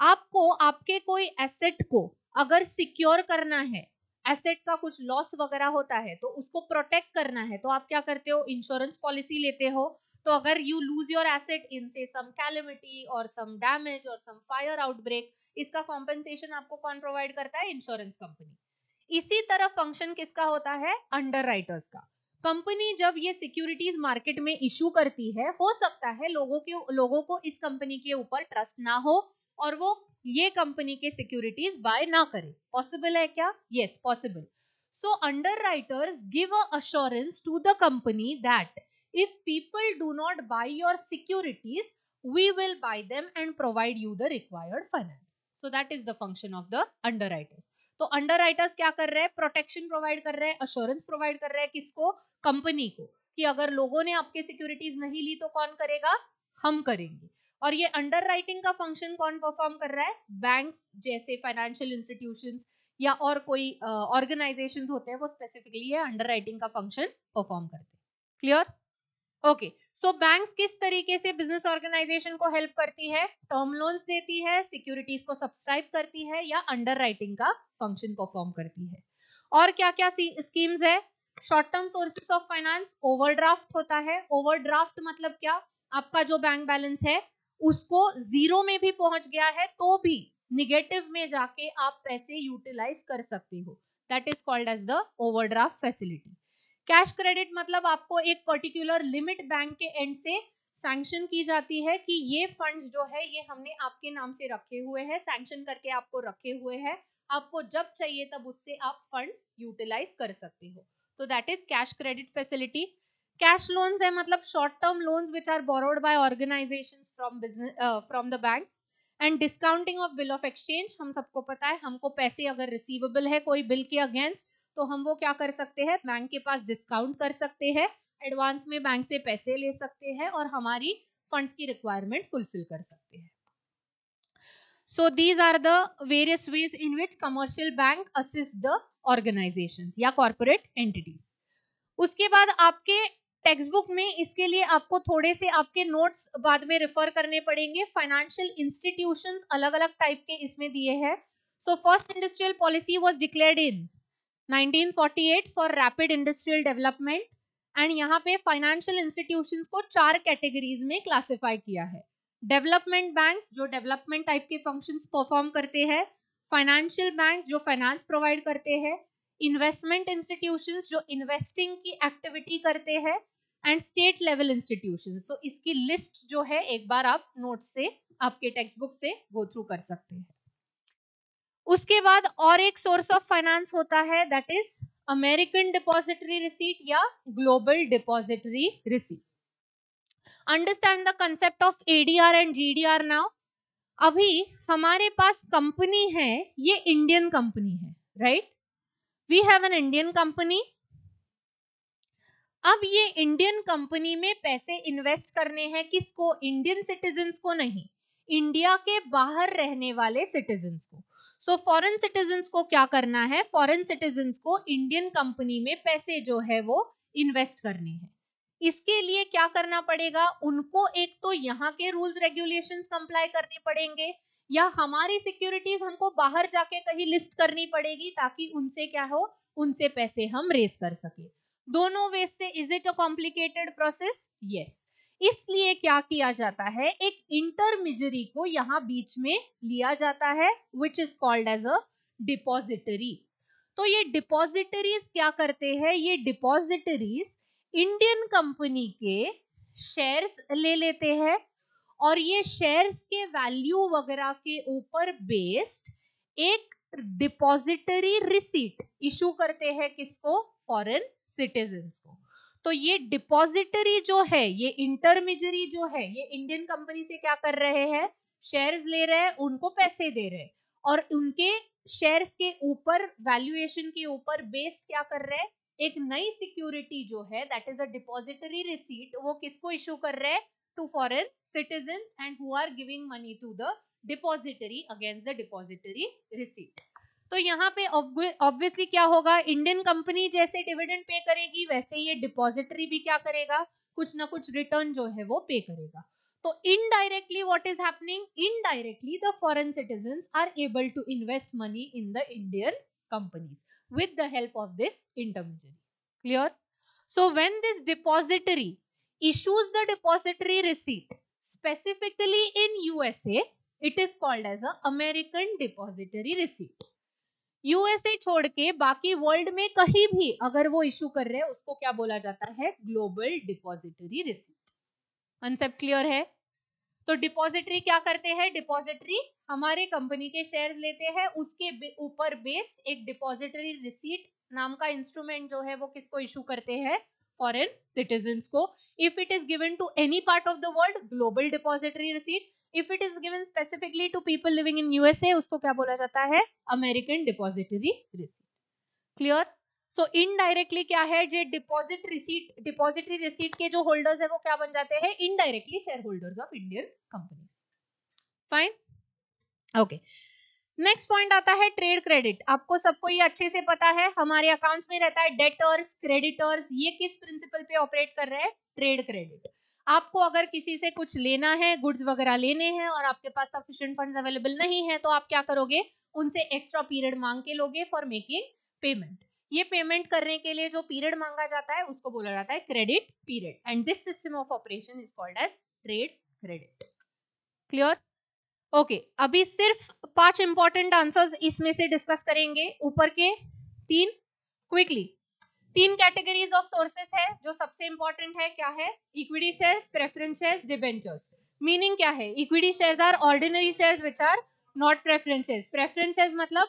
आपको आपके कोई एसेट को अगर सिक्योर करना है, एसेट का कुछ लॉस वगैरह होता है तो उसको प्रोटेक्ट करना है, तो आप क्या करते हो? इंश्योरेंस पॉलिसी लेते हो। तो अगर यू लूज योर एसेट इन से सम कैलेमिटी और सम डैमेज और सम फायर आउटब्रेक, इसका कॉम्पेंसेशन आपको कौन प्रोवाइड करता है? Insurance company. इसी तरह फंक्शन किसका होता है? अंडर राइटर्स का। कंपनी जब ये सिक्योरिटीज मार्केट में इशू करती है, हो सकता है लोगों को इस कंपनी के ऊपर ट्रस्ट ना हो और वो ये कंपनी के सिक्योरिटीज बाय ना करे। पॉसिबल है क्या? Yes, possible. So underwriters give a assurance to the company that if people do not buy your securities, we will buy them and provide you the required finance. So that is the function of the underwriters. तो अंडरराइटर्स क्या कर रहे हैं? प्रोटेक्शन प्रोवाइड कर रहे हैं, अश्योरेंस प्रोवाइड कर रहे हैं। किसको? कंपनी को, कि अगर लोगों ने आपके सिक्योरिटीज नहीं ली तो कौन करेगा? हम करेंगे। और ये अंडरराइटिंग का फंक्शन कौन परफॉर्म कर रहा है? बैंक्स जैसे फाइनेंशियल इंस्टीट्यूशंस या और कोई ऑर्गेनाइजेशंस होते हैं वो स्पेसिफिकली ये अंडरराइटिंग का फंक्शन परफॉर्म करते हैं। क्लियर? ओके। सो बैंक्स किस तरीके से बिजनेस ऑर्गेनाइजेशन को हेल्प करती है? टर्म लोन्स देती है, सिक्योरिटीज को सब्सक्राइब करती है या अंडरराइटिंग का फंक्शन परफॉर्म करती है। और क्या क्या स्कीम्स है? Short term sources of finance, overdraft होता है। ओवरड्राफ्ट मतलब क्या? आपका जो बैंक बैलेंस है उसको जीरो में भी पहुंच गया है तो भी निगेटिव में जाके आप पैसे यूटिलाइज कर सकते हो, that is called as the overdraft facility. Cash credit मतलब आपको एक पर्टिकुलर लिमिट बैंक के एंड से सैंक्शन की जाती है कि ये फंड्स जो है ये हमने आपके नाम से रखे हुए हैं, सैंक्शन करके आपको रखे हुए हैं, आपको जब चाहिए तब उससे आप फंड्स यूटिलाइज कर सकते हो। तो that is cash credit facility. Cash loans है मतलब short term loans which are borrowed by organizations from the banks. And discounting of bill of exchange, हम सबको पता है हमको पैसे अगर रिसीवेबल है कोई बिल के अगेंस्ट तो हम वो क्या कर सकते हैं? बैंक के पास डिस्काउंट कर सकते हैं, एडवांस में बैंक से पैसे ले सकते हैं और हमारी फंड्स की रिक्वायरमेंट फुलफिल कर सकते हैं। So these are the various ways in which commercial bank assist the organizations या corporate entities. उसके बाद आपके टेक्स्ट बुक में इसके लिए आपको थोड़े से आपके नोट्स बाद में रेफर करने पड़ेंगे। फाइनेंशियल इंस्टीट्यूशंस अलग अलग टाइप के इसमें दिए हैं। So first industrial policy was declared in 1948 for rapid industrial development and यहाँ पे फाइनेंशियल इंस्टीट्यूशंस को 4 कैटेगरीज में क्लासिफाई किया है। डेवलपमेंट बैंक्स जो डेवलपमेंट टाइप के फंक्शंस परफॉर्म करते हैं, फाइनेंशियल बैंक्स जो फाइनेंस प्रोवाइड करते हैं, इन्वेस्टमेंट इंस्टीट्यूशंस जो इन्वेस्टिंग की एक्टिविटी करते हैं एंड स्टेट लेवल इंस्टीट्यूशंस। तो इसकी लिस्ट जो है एक बार आप नोट से आपके टेक्स्ट बुक से गो थ्रू कर सकते हैं। उसके बाद और एक सोर्स ऑफ फाइनेंस होता है that is American depository receipt या global depository receipt. Understand the concept of ADR and GDR now. अभी हमारे पास कंपनी है, ये इंडियन कंपनी है, right? We have an Indian company. अब ये इंडियन कंपनी में पैसे इन्वेस्ट करने हैं, किसको? इंडियन सिटीजन्स को नहीं, इंडिया के बाहर रहने वाले सिटीजन्स को. सो फॉरेन सिटीजन्स को क्या करना है? फॉरेन सिटीजन्स को इंडियन कंपनी में पैसे जो है वो इन्वेस्ट करने हैं. इसके लिए क्या करना पड़ेगा? उनको एक तो यहाँ के रूल्स रेगुलेशंस कंप्लाई करने पड़ेंगे, या हमारी सिक्योरिटीज हमको बाहर जाके कहीं लिस्ट करनी पड़ेगी ताकि उनसे क्या हो, उनसे पैसे हम रेस कर सके. दोनों वे से is it a complicated process? Yes. इसलिए क्या किया जाता है, एक इंटरमीडियरी को यहाँ बीच में लिया जाता है, which is called as a depository. तो ये डिपॉजिटरीज क्या करते हैं? ये डिपॉजिटरीज इंडियन कंपनी के शेयर्स ले लेते हैं और ये शेयर्स के वैल्यू वगैरह के ऊपर बेस्ड एक डिपॉजिटरी रिसीट इशू करते हैं. किसको? फॉरेन सिटीजन्स को. तो ये डिपॉजिटरी जो है, ये इंटरमीडियरी जो है, ये इंडियन कंपनी से क्या कर रहे हैं? शेयर्स ले रहे हैं, उनको पैसे दे रहे हैं और उनके शेयर्स के ऊपर, वैल्यूएशन के ऊपर बेस्ड क्या कर रहे हैं? एक नई सिक्योरिटी जो है, that is a depository receipt, वो किसको इशू कर रहे हैं? To foreign citizens and who are giving money to the depository against the depository receipt. तो यहाँ पे ऑब्वियसली क्या होगा? इंडियन कंपनी जैसे डिविडेंड पे करेगी, वैसे ये डिपॉजिटरी भी क्या करेगा? कुछ ना कुछ रिटर्न जो है वो पे करेगा. तो indirectly what is happening? Indirectly the foreign citizens are able to invest money in the Indian companies with the help of this intermediary. Clear? So when this depository issues the depository receipt specifically in USA, it is called as a American depository receipt. USA छोड़ के बाकी वर्ल्ड में कहीं भी अगर वो इशू कर रहे हैं, उसको क्या बोला जाता है? Global depository receipt. Concept clear है? तो डिपॉजिटरी क्या करते हैं? डिपॉजिटरी हमारे कंपनी के शेयर्स लेते हैं, उसके ऊपर बेस्ड एक डिपॉजिटरी रिसीट नाम का इंस्ट्रूमेंट जो है वो किसको इशू करते हैं? फॉरेन सिटीजन्स को. If it is given to any part of the world, global depository receipt. If it is given specifically to people living in USA, उसको क्या बोला जाता है? American depository receipt. Clear? So indirectly क्या है? जो डिपॉजिटरी रिसीट के जो होल्डर्स है वो क्या बन जाते हैं? Indirectly share holders of Indian companies. Fine, okay. Next point आता है ट्रेड क्रेडिट. आपको सबको ये अच्छे से पता है, हमारे अकाउंट्स में रहता है डेटर्स, क्रेडिटर्स. ये किस प्रिंसिपल पे ऑपरेट कर रहे हैं? Trade credit. आपको अगर किसी से कुछ लेना है, गुड्स वगैरह लेने हैं और आपके पास सफिशिएंट फंड्स अवेलेबल नहीं है, तो आप क्या करोगे? उनसे एक्स्ट्रा पीरियड मांग के लोगे फॉर मेकिंग पेमेंट. ये पेमेंट करने के लिए जो पीरियड मांगा जाता है उसको बोला जाता है credit period, and this system of operation is called as trade credit. Clear? Okay. अभी सिर्फ 5 इंपॉर्टेंट आंसर्स इसमें से डिस्कस करेंगे. ऊपर के 3 क्विकली. 3 कैटेगरीज ऑफ सोर्सेस है. जो सबसे इंपॉर्टेंट है क्या है? Equity shares, preference shares, debentures. Meaning क्या है? Equity shares are ordinary shares which are not preference shares. Preference shares मतलब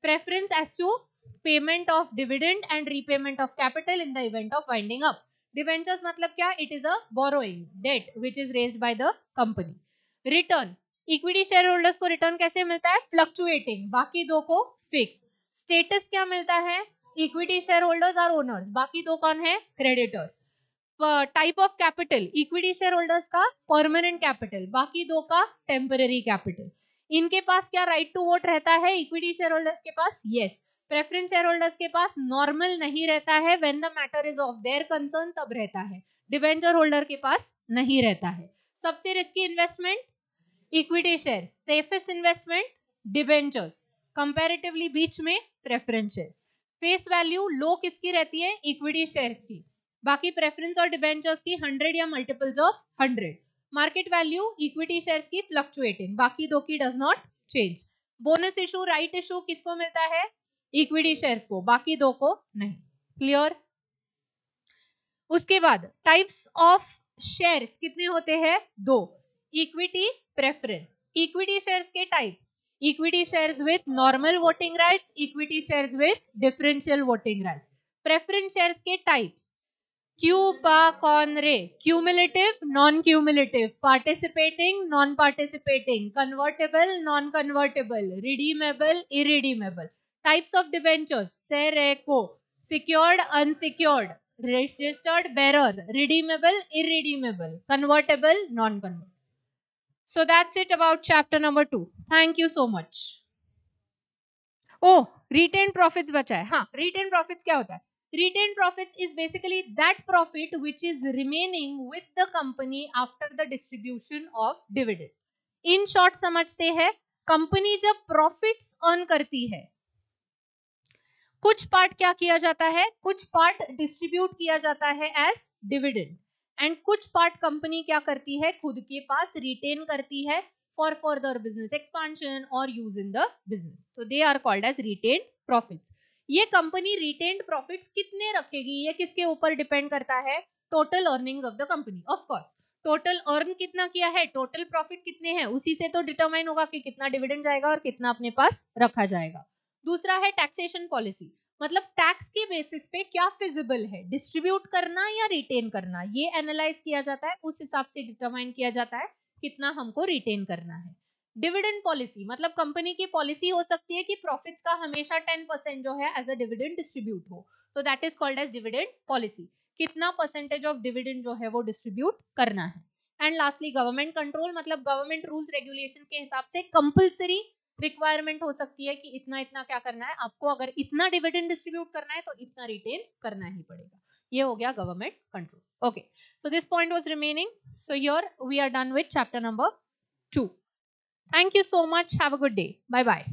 preference as to payment of dividend and repayment of capital in the event of winding up. Debentures मतलब क्या? It is a borrowing debt which is raised by the company. Return, equity share holders को रिटर्न कैसे मिलता है? फ्लक्चुएटिंग, बाकी दो को फिक्स. स्टेटस क्या मिलता है? Equity share holders are owners, बाकी दो कौन है? Creditors. Type of capital, equity share holders का परमानेंट कैपिटल, बाकी दो का टेम्पररी कैपिटल. इनके पास क्या राइट टू वोट रहता है? इक्विटी शेयर होल्डर्स के पास यस. प्रेफरेंस शेयर होल्डर्स के पास नॉर्मल नहीं रहता है, when the matter is of their concern तब रहता है. डिबेंचर होल्डर के पास नहीं रहता है. सबसे risky investment equity shares, safest investment debentures, comparatively बीच में preference shares. Face value low किसकी रहती है? इक्विटी शेयर्स की, बाकी प्रेफरेंस और डिबेंचर्स की 100 या multiples of 100. Market value equity shares की फ्लक्चुएटिंग, बाकी दो की does not change. Bonus issue, right issue किसको मिलता है? इक्विटी शेयर्स को, बाकी दो को नहीं. क्लियर? उसके बाद टाइप्स ऑफ शेयर्स कितने होते हैं? 2. Equity, preference. इक्विटी शेयर्स के types: equity shares with normal voting rights, equity shares with differential voting rights. Preference shares के टाइप्स, क्यू पा कौन रे, cumulative, non cumulative, participating, non participating, convertible, non convertible, redeemable, irredeemable. Types of debentures, सेरेको, secured, unsecured, registered bearer, redeemable, irredeemable, convertible, non-convertible. So that's it about chapter number 2. Thank you so much. Oh, retained profits बचा है. हाँ, retained profits क्या होता है? Retained profits is basically that profit which is remaining with the company after the distribution of dividend. In short समझते हैं, कंपनी जब प्रॉफिट्स अर्न करती है, कुछ पार्ट क्या किया जाता है, कुछ पार्ट डिस्ट्रीब्यूट किया जाता है एज डिविडेंड, एंड कुछ पार्ट कंपनी क्या करती है, खुद के पास रिटेन करती है फॉर फर्दर बिजनेस एक्सपांशन और यूज इन द बिजनेस. तो they are called as retained profits. ये कंपनी रिटेन्ड प्रॉफिट्स कितने रखेगी, ये किसके ऊपर डिपेंड करता है, total earnings of the company. Of course total earn कितना किया है, टोटल प्रॉफिट कितने हैं, उसी से तो डिटरमाइन होगा कि कितना डिविडेंड जाएगा और कितना अपने पास रखा जाएगा. दूसरा है टैक्सेशन पॉलिसी, मतलब टैक्स के बेसिस पे क्या फिजिबल है, डिस्ट्रीब्यूट करना या रिटेन करना, ये एनालाइज किया जाता है, उस हिसाब से डिटरमाइन किया जाता है कितना हमको रिटेन करना है. डिविडेंड पॉलिसी मतलब कंपनी की पॉलिसी हो सकती है कि प्रॉफिट्स का हमेशा 10% जो है एज अ डिविडेंड डिस्ट्रीब्यूट हो, तो that is called as dividend policy. कितना परसेंटेज ऑफ डिविडेंड जो है वो डिस्ट्रीब्यूट करना है. एंड लास्टली गवर्नमेंट कंट्रोल, मतलब गवर्नमेंट रूल्स रेगुलेशंस के हिसाब से कंपल्सरी रिक्वायरमेंट हो सकती है कि इतना इतना क्या करना है आपको, अगर इतना डिविडेंड डिस्ट्रीब्यूट करना है तो इतना रिटेन करना ही पड़ेगा. ये हो गया government control. Okay, so this point was remaining. So here we are done with chapter number 2. Thank you so much, have a good day, bye bye.